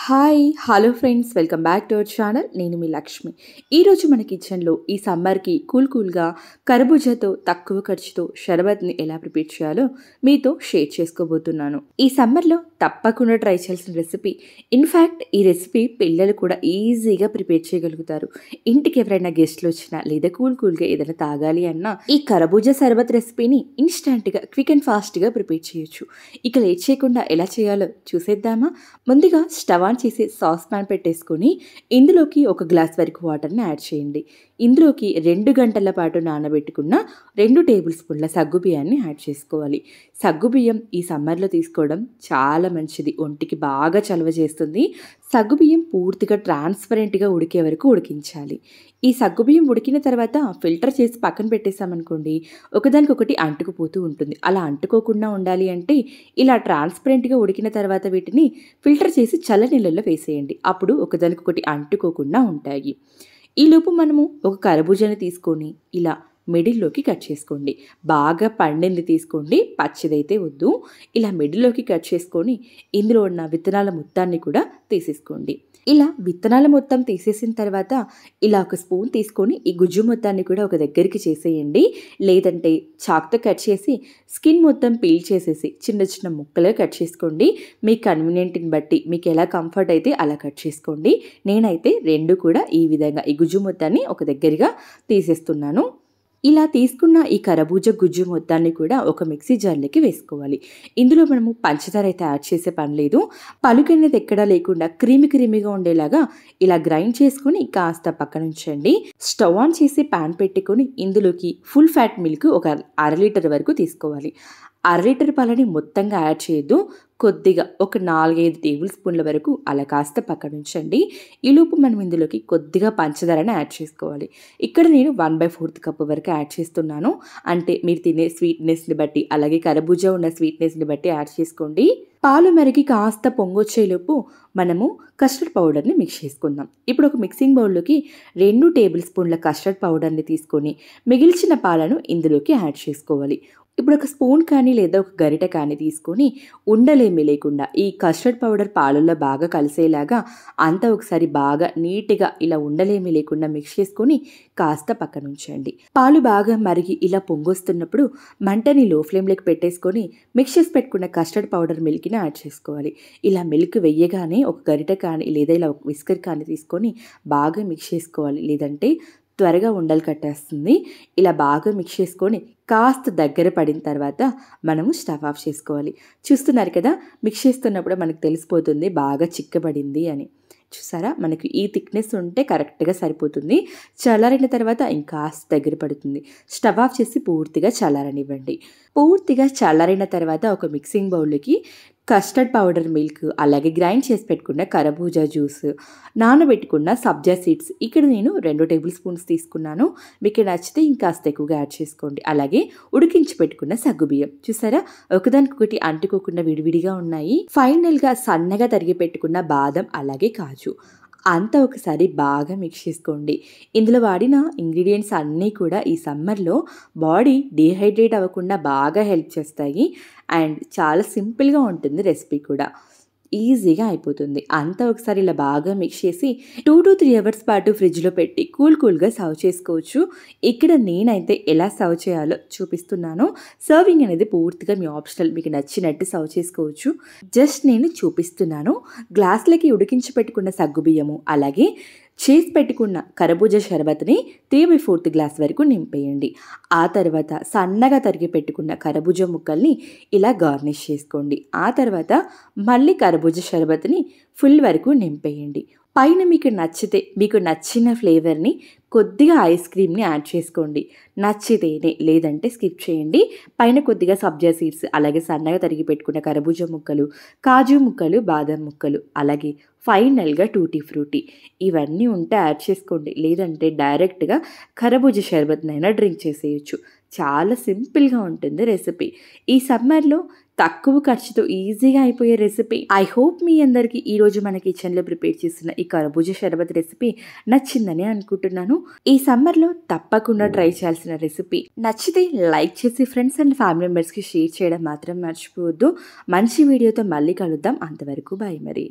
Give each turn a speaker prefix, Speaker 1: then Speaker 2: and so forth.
Speaker 1: Hi hello friends, welcome back to our channel. నేను మీ లక్ష్మి. ఈరోజు మన కిచెన్లో ఈ సమ్మర్కి కూల్గా కర్బూజాతో తక్కువ ఖర్చుతో షర్బత్ని ఎలా ప్రిపేర్ చేయాలో మీతో షేర్ చేసుకోబోతున్నాను. ఈ సమ్మర్లో తప్పకుండా ట్రై చేయాల్సిన రెసిపీ. ఇన్ఫ్యాక్ట్ ఈ రెసిపీ పిల్లలు కూడా ఈజీగా ప్రిపేర్ చేయగలుగుతారు. ఇంటికి ఎవరైనా గెస్ట్లు వచ్చినా లేదా కూల్గా ఏదైనా తాగాలి అన్నా ఈ కర్బూజా షర్బత్ రెసిపీని ఇన్స్టెంట్గా క్విక్ అండ్ ఫాస్ట్గా ప్రిపేర్ చేయొచ్చు. ఇక లేట్ చేయకుండా ఎలా చేయాలో చూసేద్దామా? ముందుగా స్టవ్ ఆన్ చేసి సాస్ ప్యాన్ పెట్టేసుకొని ఇందులోకి 1 గ్లాస్ వరకు వాటర్ని యాడ్ చేయండి. ఇందులోకి 2 గంటల పాటు నానబెట్టుకున్న 2 టేబుల్ స్పూన్ల సగ్గుబియ్యాన్ని యాడ్ చేసుకోవాలి. సగ్గుబియ్యం ఈ సమ్మర్లో తీసుకోవడం చాలా మంచిది, ఒంటికి బాగా చలవ చేస్తుంది. సగ్గుబియ్యం పూర్తిగా ట్రాన్స్పరెంట్గా ఉడికే వరకు ఉడికించాలి. ఈ సగ్గుబియ్యం ఉడికిన తర్వాత ఫిల్టర్ చేసి పక్కన పెట్టేసామనుకోండి, ఒకదానికొకటి అంటుకుపోతూ ఉంటుంది. అలా అంటుకోకుండా ఉండాలి అంటే ఇలా ట్రాన్స్పరెంట్గా ఉడికిన తర్వాత వీటిని ఫిల్టర్ చేసి చల్ల నీళ్ళల్లో వేసేయండి. అప్పుడు ఒకదానికొకటి అంటుకోకుండా ఉంటాయి. ఈలోపు మనము ఒక కర్బూజాని తీసుకొని ఇలా మిడిల్లోకి కట్ చేసుకోండి. బాగా పండింది తీసుకోండి, పచ్చిదైతే వద్దు. ఇలా మిడిల్లోకి కట్ చేసుకొని ఇందులో ఉన్న విత్తనాల మొత్తాన్ని కూడా తీసేసుకోండి. ఇలా విత్తనాల మొత్తం తీసేసిన తర్వాత ఇలా 1 స్పూన్ తీసుకొని ఈ గుజ్జు మొత్తాన్ని కూడా ఒక దగ్గరికి చేసేయండి. లేదంటే చాక్తో కట్ చేసి స్కిన్ మొత్తం పీల్ చేసేసి చిన్న ముక్కలుగా కట్ చేసుకోండి. మీ కన్వీనియంట్ని బట్టి మీకు ఎలా కంఫర్ట్ అయితే అలా కట్ చేసుకోండి. నేనైతే 2 కూడా ఈ విధంగా ఈ గుజ్జు మొత్తాన్ని ఒక దగ్గరగా తీసేస్తున్నాను. ఇలా తీసుకున్న ఈ కర్బూజా గుజ్జు మొత్తాన్ని కూడా ఒక మిక్సీ జార్లోకి వేసుకోవాలి. ఇందులో మనము పంచదార అయితే యాడ్ చేసే పని లేదు. పలుకు అనేది ఎక్కడా లేకుండా క్రీమీగా ఉండేలాగా ఇలా గ్రైండ్ చేసుకుని కాస్త పక్కన ఉంచండి. స్టవ్ ఆన్ చేసి ప్యాన్ పెట్టుకొని ఇందులోకి ఫుల్ ఫ్యాట్ మిల్క్ ఒక 1/2 లీటర్ వరకు తీసుకోవాలి. 1/2 లీటర్ పాలని మొత్తంగా యాడ్ చేయొద్దు. కొద్దిగా ఒక 4-5 టేబుల్ స్పూన్ల వరకు అలా కాస్త పక్కన ఉంచండి. ఈలోపు మనం ఇందులోకి కొద్దిగా పంచదారని యాడ్ చేసుకోవాలి. ఇక్కడ నేను 1/4 కప్పు వరకు యాడ్ చేస్తున్నాను. అంటే మీరు తినే స్వీట్నెస్ని బట్టి అలాగే కర్బూజా ఉన్న స్వీట్నెస్ని బట్టి యాడ్ చేసుకోండి. పాలు మరిగి కాస్త పొంగొచ్చేలోపు మనము కస్టర్డ్ పౌడర్ని మిక్స్ చేసుకుందాం. ఇప్పుడు ఒక మిక్సింగ్ బౌల్లోకి 2 టేబుల్ స్పూన్ల కస్టర్డ్ పౌడర్ని తీసుకొని మిగిల్చిన పాలను ఇందులోకి యాడ్ చేసుకోవాలి. ఇప్పుడు 1 స్పూన్ కానీ లేదా ఒక గరిట కానీ తీసుకొని ఉండలేమి లేకుండా ఈ కస్టర్డ్ పౌడర్ పాలల్లో బాగా కలిసేలాగా అంతా ఒకసారి బాగా నీట్గా ఇలా ఉండలేమి లేకుండా మిక్స్ చేసుకొని కాస్త పక్కన ఉంచండి. పాలు బాగా మరిగి ఇలా పొంగొస్తున్నప్పుడు మంటని లో ఫ్లేమ్లోకి పెట్టేసుకొని మిక్స్ చేసి పెట్టుకున్న కస్టర్డ్ పౌడర్ మిల్క్ని యాడ్ చేసుకోవాలి. ఇలా మిల్క్ వెయ్యగానే ఒక గరిట కానీ లేదా ఇలా ఒక విస్కర్ కానీ తీసుకొని బాగా మిక్స్ చేసుకోవాలి. లేదంటే త్వరగా ఉండలు కట్టేస్తుంది. ఇలా బాగా మిక్స్ చేసుకొని కాస్త దగ్గర పడిన తర్వాత మనము స్టవ్ ఆఫ్ చేసుకోవాలి. చూస్తున్నారు కదా, మిక్స్ చేస్తున్నప్పుడు మనకు తెలిసిపోతుంది బాగా చిక్కబడింది అని. చూసారా, మనకు ఈ థిక్నెస్ ఉంటే కరెక్ట్గా సరిపోతుంది. చల్లారిన తర్వాత ఇంకాస్త దగ్గర పడుతుంది. స్టవ్ ఆఫ్ చేసి పూర్తిగా చల్లారనివ్వండి. పూర్తిగా చల్లారిన తర్వాత ఒక మిక్సింగ్ బౌల్లోకి కస్టర్డ్ పౌడర్ మిల్క్ అలాగే గ్రైండ్ చేసి పెట్టుకున్న కర్బూజా జ్యూస్, నానబెట్టుకున్న సబ్జా సీడ్స్ ఇక్కడ నేను 2 టేబుల్ స్పూన్స్ తీసుకున్నాను. మీకు నచ్చితే ఇంకాస్త ఎక్కువగా యాడ్ చేసుకోండి. అలాగే ఉడికించి పెట్టుకున్న సగ్గుబియ్యం చూసారా, ఒకదానికొకటి అంటుకోకుండా విడివిడిగా ఉన్నాయి. ఫైనల్గా సన్నగా తరిగి పెట్టుకున్న బాదం అలాగే కాజు అంతా ఒకసారి బాగా మిక్స్ చేసుకోండి. ఇందులో వాడిన ఇంగ్రీడియంట్స్ అన్నీ కూడా ఈ సమ్మర్లో బాడీ డీహైడ్రేట్ అవ్వకుండా బాగా హెల్ప్ చేస్తాయి. అండ్ చాలా సింపుల్గా ఉంటుంది రెసిపీ కూడా, ఈజీగా అయిపోతుంది. అంతా ఒకసారి ఇలా బాగా మిక్స్ చేసి 2 to 3 అవర్స్ పాటు ఫ్రిడ్జ్లో పెట్టి కూల్గా సర్వ్ చేసుకోవచ్చు. ఇక్కడ నేనైతే ఎలా సర్వ్ చేయాలో చూపిస్తున్నాను. సర్వింగ్ అనేది పూర్తిగా మీ ఆప్షనల్, మీకు నచ్చినట్టు సర్వ్ చేసుకోవచ్చు. జస్ట్ నేను చూపిస్తున్నాను. గ్లాసులకి ఉడికించి పెట్టుకున్న సగ్గుబియ్యము అలాగే చేసి పెట్టుకున్న కర్బూజా షర్బత్ని 3/4 గ్లాస్ వరకు నింపేయండి. ఆ తర్వాత సన్నగా తరిగి పెట్టుకున్న కర్బూజా ముక్కల్ని ఇలా గార్నిష్ చేసుకోండి. ఆ తర్వాత మళ్ళీ కర్బూజా షర్బత్ని ఫుల్ వరకు నింపేయండి. పైన మీకు నచ్చితే మీకు నచ్చిన ఫ్లేవర్ని కొద్దిగా ఐస్ క్రీమ్ని యాడ్ చేసుకోండి. నచ్చితేనే, లేదంటే స్కిప్ చేయండి. పైన కొద్దిగా సబ్జా సీడ్స్ అలాగే సన్నగా తరిగి పెట్టుకున్న కర్బూజా ముక్కలు, కాజు ముక్కలు, బాదం ముక్కలు అలాగే ఫైనల్గా టూటీ ఫ్రూటీ ఇవన్నీ ఉంటే యాడ్ చేసుకోండి. లేదంటే డైరెక్ట్గా కర్బూజా షర్బత్నైనా డ్రింక్ చేసేయచ్చు. చాలా సింపుల్గా ఉంటుంది రెసిపీ. ఈ సమ్మర్లో తక్కువ ఖర్చుతో ఈజీగా అయిపోయే రెసిపీ. ఐ హోప్ మీ అందరికీ ఈరోజు మన కిచెన్లో ప్రిపేర్ చేసిన ఈ కర్బూజా షర్బత్ రెసిపీ నచ్చిందని అనుకుంటున్నాను. ఈ సమ్మర్లో తప్పకుండా ట్రై చేయాల్సిన రెసిపీ. నచ్చితే లైక్ చేసి ఫ్రెండ్స్ అండ్ ఫ్యామిలీ మెంబర్స్కి షేర్ చేయడం మాత్రం మర్చిపోవద్దు. మంచి వీడియోతో మళ్ళీ కలుద్దాం. అంతవరకు బాయ్ మరి.